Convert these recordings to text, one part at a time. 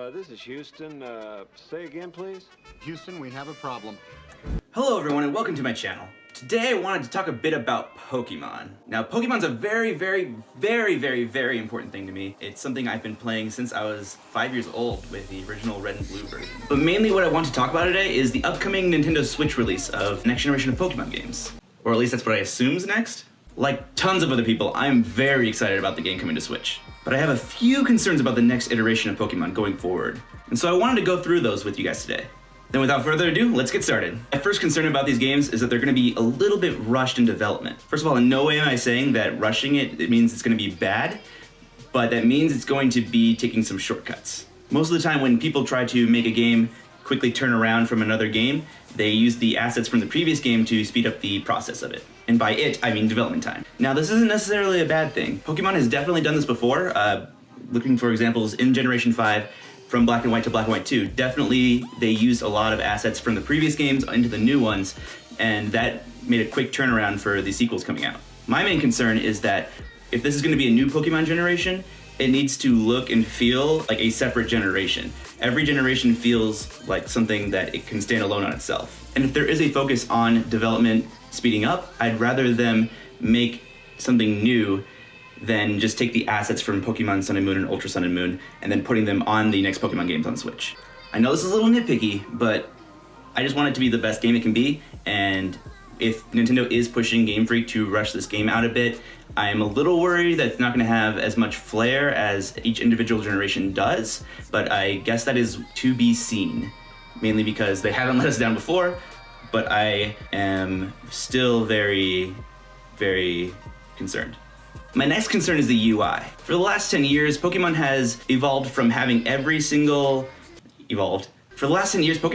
This is Houston. Say again, please. Houston, we have a problem. Hello everyone and welcome to my channel. Today I wanted to talk a bit about Pokemon. Now Pokemon's a very important thing to me. It's something I've been playing since I was 5 years old with the original Red and Blue version. But mainly what I want to talk about today is the upcoming Nintendo Switch release of the next generation of Pokemon games. Or at least that's what I assume is next. Like tons of other people, I'm very excited about the game coming to Switch. But I have a few concerns about the next iteration of Pokemon going forward. And so I wanted to go through those with you guys today. Then without further ado, let's get started. My first concern about these games is that they're going to be a little bit rushed in development. First of all, in no way am I saying that rushing it means it's going to be bad, but that means it's going to be taking some shortcuts. Most of the time when people try to make a game quickly turn around from another game, they use the assets from the previous game to speed up the process of it. And by it, I mean development time. Now, this isn't necessarily a bad thing. Pokemon has definitely done this before. Looking for examples in Generation 5, from Black and White to Black and White 2, definitely they used a lot of assets from the previous games into the new ones, and that made a quick turnaround for the sequels coming out. My main concern is that if this is going to be a new Pokemon generation, it needs to look and feel like a separate generation. Every generation feels like something that it can stand alone on itself. And if there is a focus on development speeding up, I'd rather them make something new than just take the assets from Pokemon Sun and Moon and Ultra Sun and Moon and then putting them on the next Pokemon games on Switch. I know this is a little nitpicky, but I just want it to be the best game it can be, and if Nintendo is pushing Game Freak to rush this game out a bit, I am a little worried that it's not going to have as much flair as each individual generation does, but I guess that is to be seen, mainly because they haven't let us down before, but I am still very concerned. My next concern is the UI. For the last 10 years, Pokemon has evolved from having Pokemon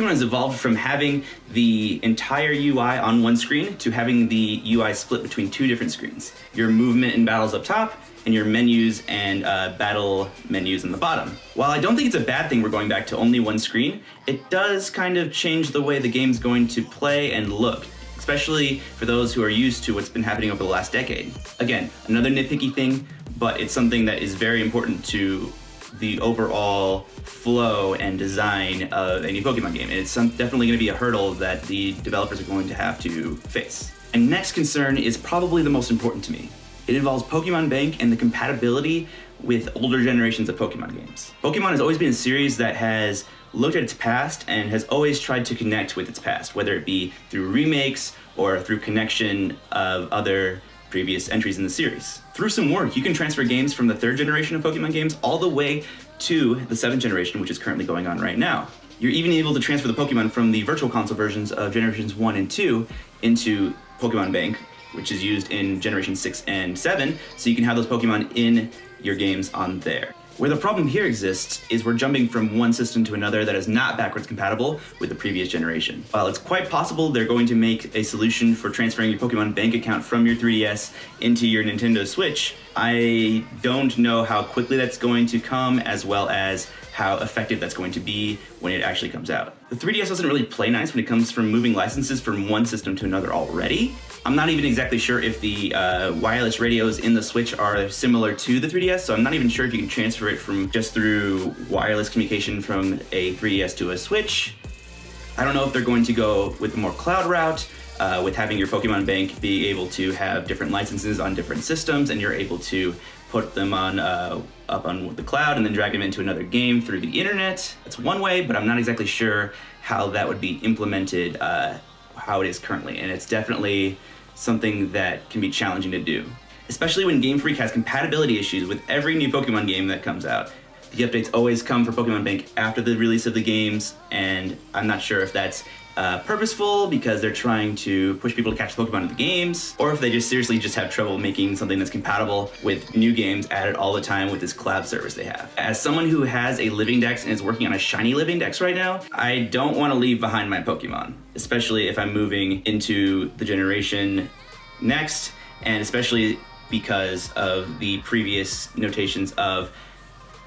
has evolved from having the entire UI on one screen to having the UI split between two different screens. Your movement and battles up top, and your menus and battle menus on the bottom. While I don't think it's a bad thing we're going back to only one screen, it does kind of change the way the game's going to play and look, especially for those who are used to what's been happening over the last decade. Again, another nitpicky thing, but it's something that is very important to the overall flow and design of any Pokemon game. And it's definitely going to be a hurdle that the developers are going to have to face. And next concern is probably the most important to me. It involves Pokemon Bank and the compatibility with older generations of Pokemon games. Pokemon has always been a series that has looked at its past and has always tried to connect with its past, whether it be through remakes or through connection of other previous entries in the series. Through some work, you can transfer games from the 3rd generation of Pokemon games all the way to the 7th generation, which is currently going on right now. You're even able to transfer the Pokemon from the Virtual Console versions of Generations 1 and 2 into Pokemon Bank, which is used in Generation 6 and 7, so you can have those Pokemon in your games on there. Where the problem here exists is we're jumping from one system to another that is not backwards compatible with the previous generation. While it's quite possible they're going to make a solution for transferring your Pokemon Bank account from your 3DS into your Nintendo Switch, I don't know how quickly that's going to come, as well as how effective that's going to be when it actually comes out. The 3DS doesn't really play nice when it comes from moving licenses from one system to another already. I'm not even exactly sure if the wireless radios in the Switch are similar to the 3DS, so I'm not even sure if you can transfer it from just through wireless communication from a 3DS to a Switch. I don't know if they're going to go with the more cloud route, with having your Pokemon Bank be able to have different licenses on different systems, and you're able to put them on up on the cloud and then drag them into another game through the internet. That's one way, but I'm not exactly sure how that would be implemented how it is currently, and it's definitely something that can be challenging to do, especially when Game Freak has compatibility issues with every new Pokemon game that comes out. The updates always come for Pokemon Bank after the release of the games, and I'm not sure if that's purposeful because they're trying to push people to catch Pokemon in the games, or if they just seriously just have trouble making something that's compatible with new games added all the time with this cloud service they have. As someone who has a living dex and is working on a shiny living dex right now, I don't want to leave behind my Pokemon, especially if I'm moving into the generation next, and especially because of the previous notations of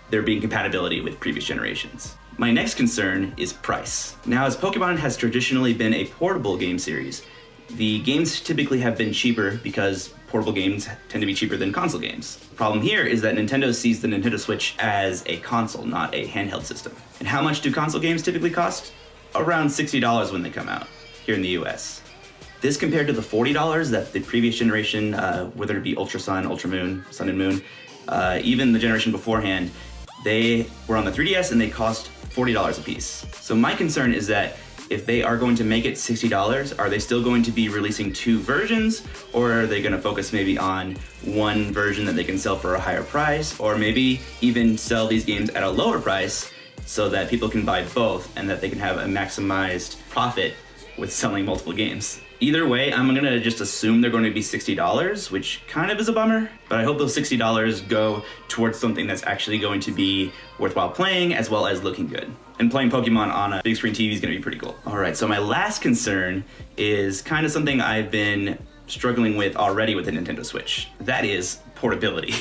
there being compatibility with previous generations. My next concern is price. Now, as Pokemon has traditionally been a portable game series, the games typically have been cheaper because portable games tend to be cheaper than console games. The problem here is that Nintendo sees the Nintendo Switch as a console, not a handheld system. And how much do console games typically cost? Around $60 when they come out, here in the US. This compared to the $40 that the previous generation, whether it be Ultra Sun, Ultra Moon, Sun and Moon, even the generation beforehand, they were on the 3DS and they cost $40 a piece. So my concern is that if they are going to make it $60, are they still going to be releasing two versions, or are they going to focus maybe on one version that they can sell for a higher price, or maybe even sell these games at a lower price so that people can buy both and that they can have a maximized profit with selling multiple games? Either way, I'm gonna just assume they're going to be $60, which kind of is a bummer, but I hope those $60 go towards something that's actually going to be worthwhile playing as well as looking good. And playing Pokemon on a big screen TV is gonna be pretty cool. All right, so my last concern is kind of something I've been struggling with already with the Nintendo Switch. That is portability.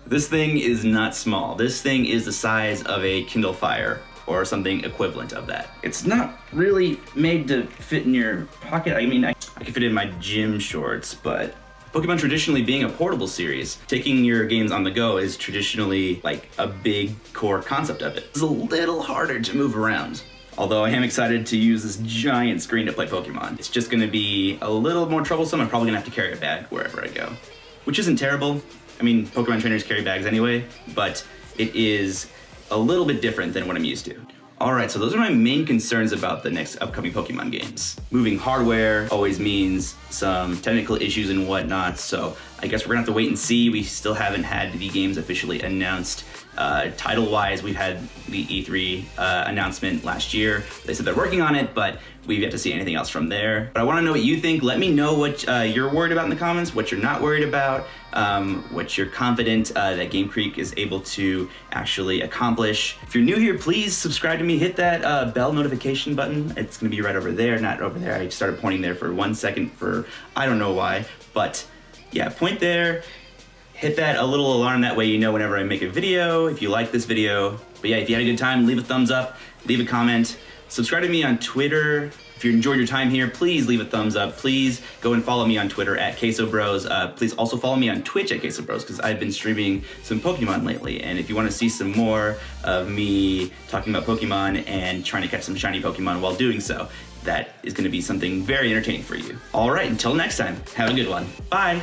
This thing is not small. This thing is the size of a Kindle Fire or something equivalent of that. It's not really made to fit in your pocket. I mean, I can fit in my gym shorts, but Pokemon traditionally being a portable series, taking your games on the go is traditionally like a big core concept of it. It's a little harder to move around. Although I am excited to use this giant screen to play Pokemon. It's just gonna be a little more troublesome. I'm probably gonna have to carry a bag wherever I go, which isn't terrible. I mean, Pokemon trainers carry bags anyway, but it is a little bit different than what I'm used to. All right, so those are my main concerns about the next upcoming Pokemon games. Moving hardware always means some technical issues and whatnot, so I guess we're gonna have to wait and see. We still haven't had the games officially announced. Title-wise, we've had the E3 announcement last year. They said they're working on it, but we've yet to see anything else from there. But I wanna know what you think. Let me know what you're worried about in the comments, what you're not worried about, what you're confident that Game Creek is able to actually accomplish. If you're new here, please subscribe to me. Hit that bell notification button. It's gonna be right over there, not over there. I started pointing there for 1 second for, I don't know why, but yeah, point there. Hit that a little alarm, that way you know whenever I make a video, if you like this video. But yeah, if you had a good time, leave a thumbs up, leave a comment. Subscribe to me on Twitter. If you enjoyed your time here, please leave a thumbs up. Please go and follow me on Twitter at QuesoBros. Please also follow me on Twitch at QuesoBros, because I've been streaming some Pokemon lately. And if you want to see some more of me talking about Pokemon and trying to catch some shiny Pokemon while doing so, that is going to be something very entertaining for you. All right, until next time, have a good one. Bye.